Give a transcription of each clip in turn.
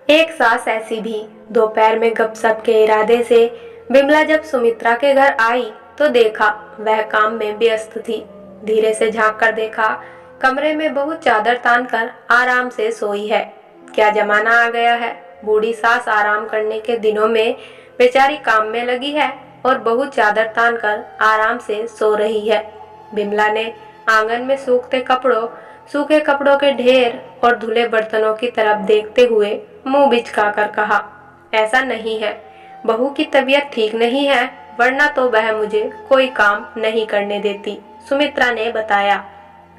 एक सास ऐसी भी। दोपहर में गपशप के इरादे से बिमला जब सुमित्रा के घर आई तो देखा वह काम में व्यस्त थी। धीरे से झांक कर देखा, कमरे में बहू चादर तान कर आराम से सोई है। क्या जमाना आ गया है, बूढ़ी सास आराम करने के दिनों में बेचारी काम में लगी है और बहू चादर तान कर आराम से सो रही है। बिमला ने आंगन में सूखे कपड़ों के ढेर और धुले बर्तनों की तरफ देखते हुए मुंह बिचकाकर कहा, ऐसा नहीं है, बहू की तबीयत ठीक नहीं है, वरना तो वह मुझे कोई काम नहीं करने देती। सुमित्रा ने बताया,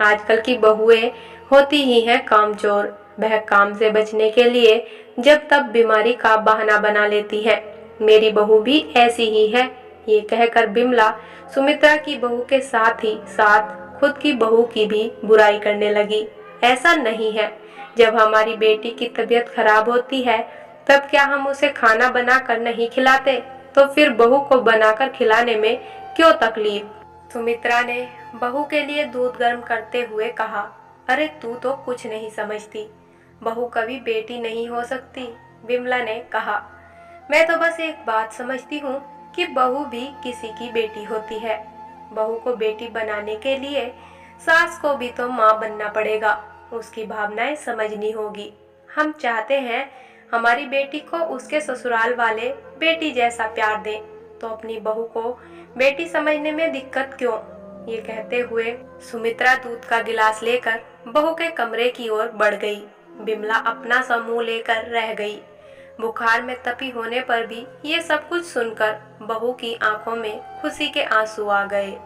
आजकल की बहुएं होती ही हैं कामचोर। वह काम से बचने के लिए जब तब बीमारी का बहाना बना लेती है। मेरी बहू भी ऐसी ही है। ये कहकर बिमला सुमित्रा की बहू के साथ ही साथ खुद की बहू की भी बुराई करने लगी। ऐसा नहीं है, जब हमारी बेटी की तबीयत खराब होती है तब क्या हम उसे खाना बनाकर नहीं खिलाते, तो फिर बहू को बनाकर खिलाने में क्यों तकलीफ। सुमित्रा ने बहू के लिए दूध गर्म करते हुए कहा, अरे तू तो कुछ नहीं समझती, बहू कभी बेटी नहीं हो सकती। बिमला ने कहा, मैं तो बस एक बात समझती हूँ कि बहू भी किसी की बेटी होती है। बहू को बेटी बनाने के लिए सास को भी तो माँ बनना पड़ेगा, उसकी भावनाएं समझनी होगी। हम चाहते हैं हमारी बेटी को उसके ससुराल वाले बेटी जैसा प्यार दें, तो अपनी बहू को बेटी समझने में दिक्कत क्यों। ये कहते हुए सुमित्रा दूध का गिलास लेकर बहू के कमरे की ओर बढ़ गई। बिमला अपना सा मुंह लेकर रह गई। बुखार में तपी होने पर भी ये सब कुछ सुनकर बहू की आंखों में खुशी के आंसू आ गए।